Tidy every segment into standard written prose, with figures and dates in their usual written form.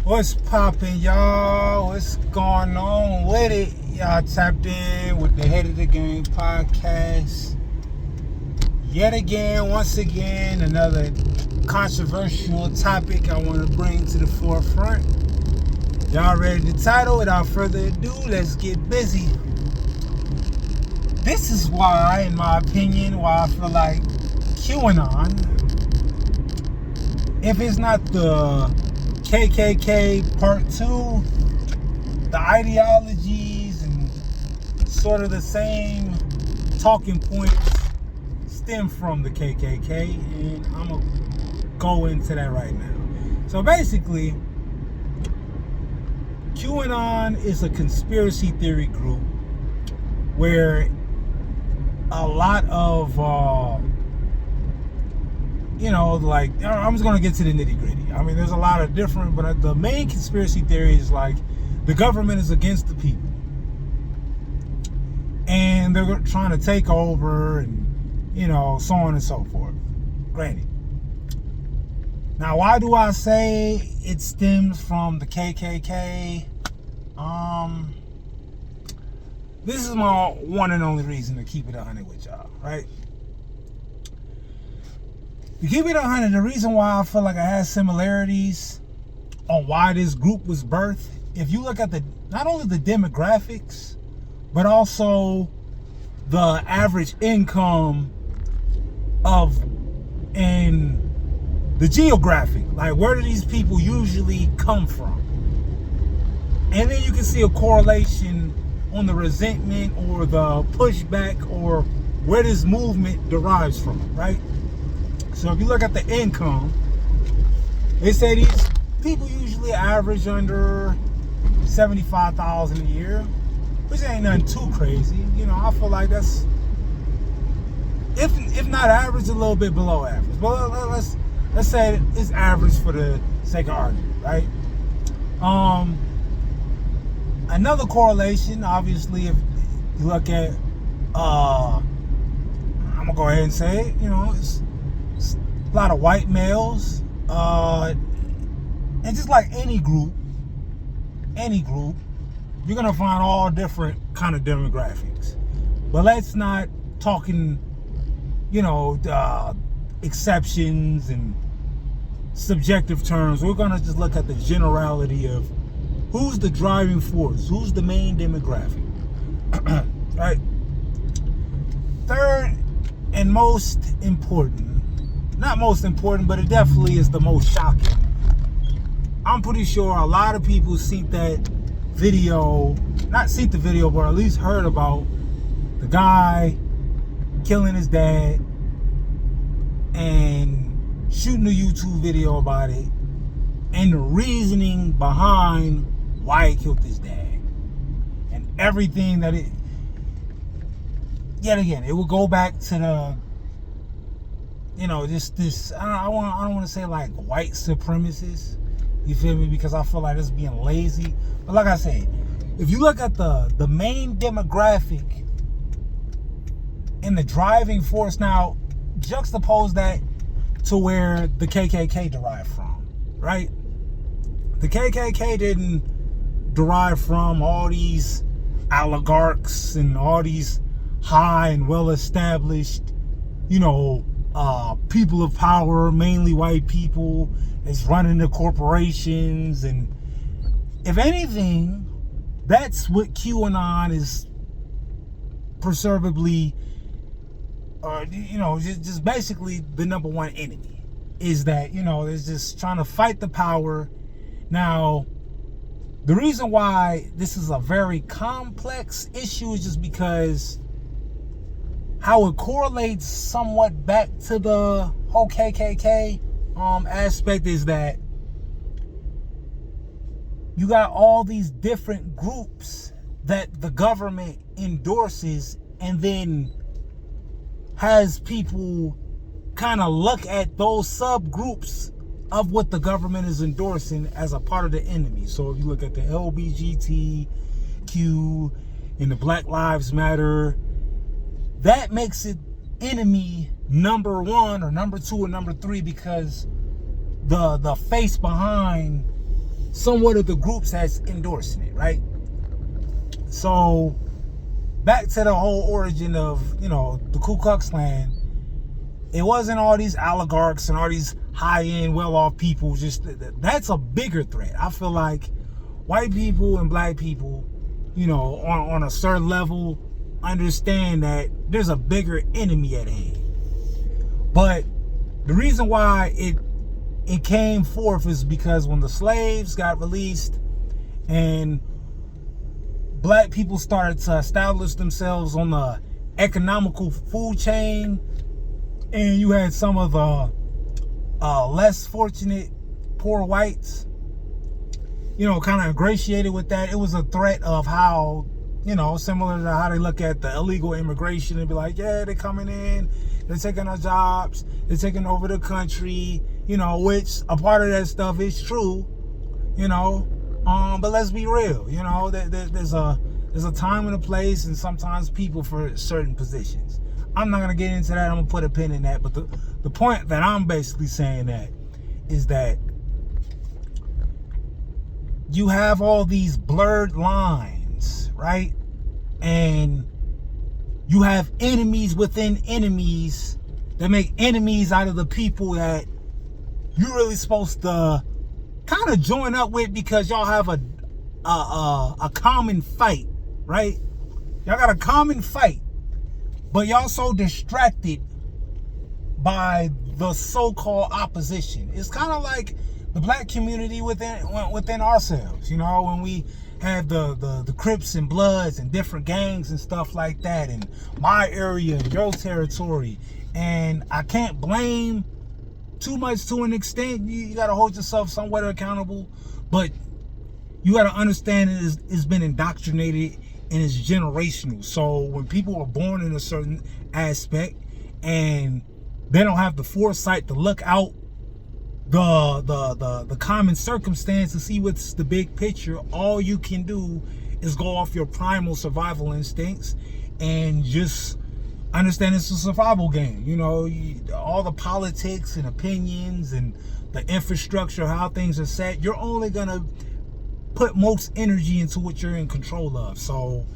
What's poppin', y'all? What's going on with it? Y'all tapped in with the Head of the Game podcast. Yet again, once again, another controversial topic I want to bring to the forefront. Y'all read the title? Without further ado, let's get busy. This is why, in my opinion, why I feel like Qanon, if it's not the KKK Part 2, the ideologies and sort of the same talking points stem from the KKK, and I'm going to go into that right now. So basically, Qanon is a conspiracy theory group where a lot of, like, I'm just going to get to the nitty gritty. I mean, there's a lot of different, but the main conspiracy theory is like the government is against the people. And they're trying to take over and, so on and so forth. Granted. Now, why do I say it stems from the KKK? This is my one and only reason to keep it 100 with y'all, right? To keep it 100, the reason why I feel like I had similarities on why this group was birthed, if you look at not only the demographics, but also the average income and the geographic, like where do these people usually come from? And then you can see a correlation on the resentment or the pushback or where this movement derives from, right? So if you look at the income, they say these people usually average under $75,000 a year, which ain't nothing too crazy. I feel like that's, if not average, a little bit below average. But let's say it's average for the sake of argument, right? Another correlation, obviously, if you look at, I'm gonna go ahead and say it, it's a lot of white males, and just like any group, you're gonna find all different kind of demographics. But let's not talking, exceptions and subjective terms. We're gonna just look at the generality of who's the driving force, who's the main demographic, right? Third and most important, not most important, but it definitely is the most shocking. I'm pretty sure a lot of people seen that video, not seen the video, but at least heard about the guy killing his dad and shooting a YouTube video about it and the reasoning behind why he killed his dad and everything that yet again, it will go back to the, just this, I don't want to say like white supremacists, you feel me? Because I feel like it's being lazy. But like I said, if you look at the main demographic and the driving force, now juxtapose that to where the KKK derived from, right? The KKK didn't derive from all these oligarchs and all these high and well-established, people of power, mainly white people, is running the corporations. And if anything, that's what QAnon is preservably, just basically the number one enemy, is that, it's just trying to fight the power. Now, the reason why this is a very complex issue is just because how it correlates somewhat back to the whole KKK aspect is that you got all these different groups that the government endorses and then has people kind of look at those subgroups of what the government is endorsing as a part of the enemy. So if you look at the LGBTQ and the Black Lives Matter, that makes it enemy number one or number two or number three, because the face behind somewhat of the groups that's endorsing it, right? So back to the whole origin of, the Ku Klux Klan. It wasn't all these oligarchs and all these high-end, well-off people. Just that's a bigger threat. I feel like white people and black people, on a certain level, understand that there's a bigger enemy at hand. But the reason why it came forth is because when the slaves got released and black people started to establish themselves on the economical food chain, and you had some of the less fortunate poor whites, kind of ingratiated with that. It was a threat of how, similar to how they look at the illegal immigration and be like, yeah, they're coming in, they're taking our jobs, they're taking over the country, which a part of that stuff is true, but let's be real, there's a time and a place and sometimes people for certain positions. I'm not going to get into that. I'm going to put a pin in that. But the point that I'm basically saying that is that you have all these blurred lines, right? And you have enemies within enemies that make enemies out of the people that you're really supposed to kind of join up with because y'all have a common fight, right? Y'all got a common fight. But y'all so distracted by the so-called opposition. It's kind of like the black community within ourselves. When we have the Crips and Bloods and different gangs and stuff like that, and my area and your territory. And I can't blame too much to an extent. You got to hold yourself somewhat accountable, but you got to understand it's been indoctrinated. And it's generational. So when people are born in a certain aspect and they don't have the foresight to look out the common circumstance to see what's the big picture, all you can do is go off your primal survival instincts and just understand it's a survival game. All the politics and opinions and the infrastructure, how things are set, you're only gonna put most energy into what you're in control of. So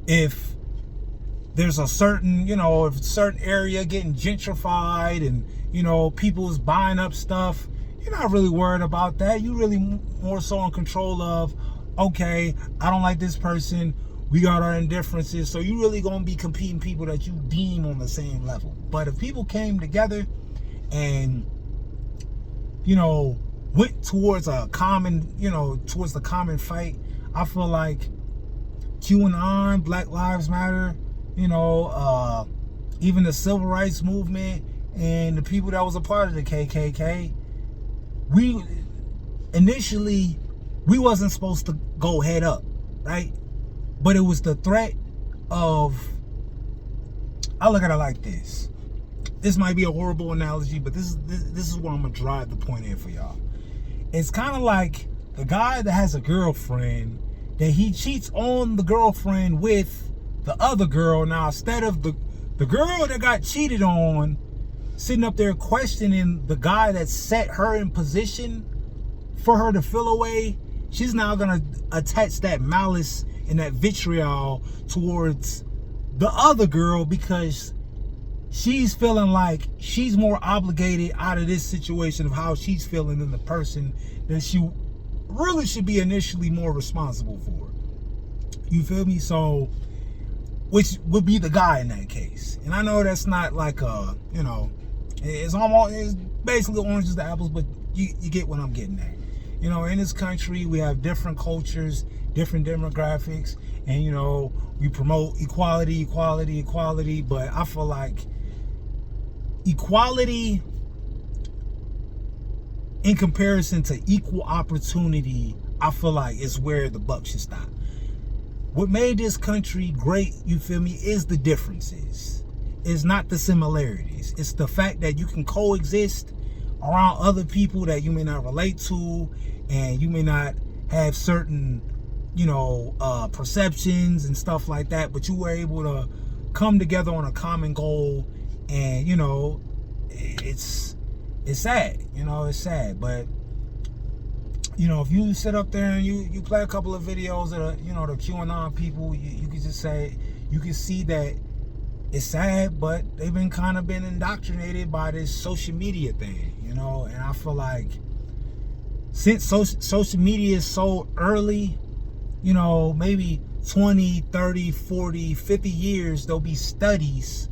if there's a certain, if a certain area getting gentrified and, people is buying up stuff, you're not really worried about that. You're really more so in control of, okay, I don't like this person. We got our indifferences. So you really going to be competing people that you deem on the same level. But if people came together and, went towards a common, towards the common fight, I feel like QAnon, Black Lives Matter, even the Civil Rights Movement and the people that was a part of the KKK, we wasn't supposed to go head up, right? But it was the threat of, I look at it like this. This might be a horrible analogy, but this is where I'm gonna drive the point in for y'all. It's kind of like the guy that has a girlfriend that he cheats on the girlfriend with the other girl. Now, instead of the girl that got cheated on sitting up there questioning the guy that set her in position for her to feel away, she's now gonna attach that malice and that vitriol towards the other girl because she's feeling like she's more obligated out of this situation of how she's feeling than the person that she really should be initially more responsible for. You feel me? So, which would be the guy in that case. And I know that's not like it's basically oranges to apples, but you get what I'm getting at. In this country, we have different cultures, different demographics, and we promote equality, but I feel like equality in comparison to equal opportunity, I feel like is where the buck should stop. What made this country great, you feel me, is the differences. It's not the similarities. It's the fact that you can coexist around other people that you may not relate to, and you may not have certain, perceptions and stuff like that, but you were able to come together on a common goal. And it's sad, it's sad, but if you sit up there and you play a couple of videos of the QAnon people, you can just say, you can see that it's sad, but they've been indoctrinated by this social media thing, and I feel like since social media is so early, maybe 20, 30, 40, 50 years, there'll be studies,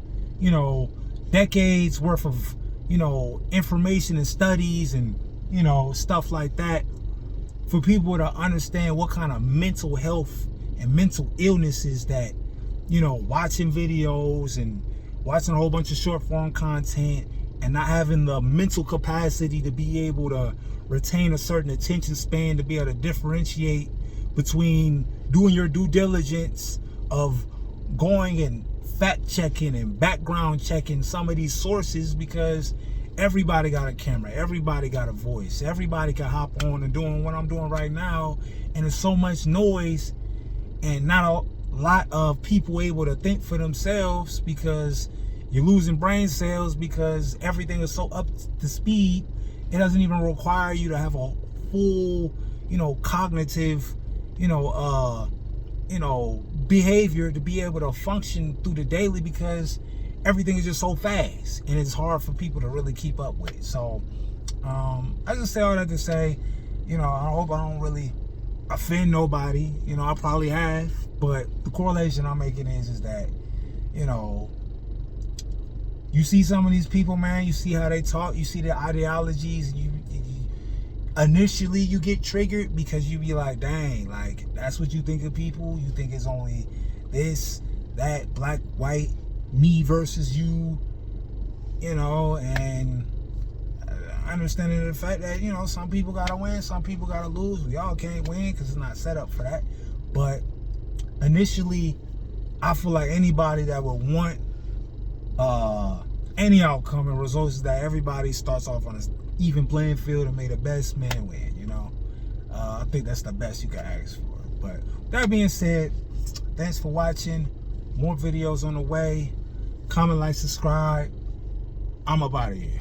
decades worth of, information and studies and, stuff like that for people to understand what kind of mental health and mental illnesses that, watching videos and watching a whole bunch of short form content and not having the mental capacity to be able to retain a certain attention span, to be able to differentiate between doing your due diligence of going and fact checking and background checking some of these sources, because everybody got a camera, everybody got a voice, everybody can hop on and doing what I'm doing right now, and there's so much noise and not a lot of people able to think for themselves, because you're losing brain cells because everything is so up to speed. It doesn't even require you to have a full, cognitive, behavior to be able to function through the daily, because everything is just so fast and it's hard for people to really keep up with. So I just say all that to say, I hope I don't really offend nobody. I probably have, but the correlation I'm making is that, you see some of these people, man, you see how they talk, you see their ideologies, initially you get triggered because you be like, dang, like, that's what you think of people? You think it's only this, that, black, white, me versus you, and understanding the fact that, some people gotta win, some people gotta lose. We all can't win because it's not set up for that. But initially, I feel like anybody that would want any outcome and results is that everybody starts off on an even playing field and may the best man win. I think that's the best you can ask for. But that being said, thanks for watching. More videos on the way. Comment, like, subscribe. I'm up out of here.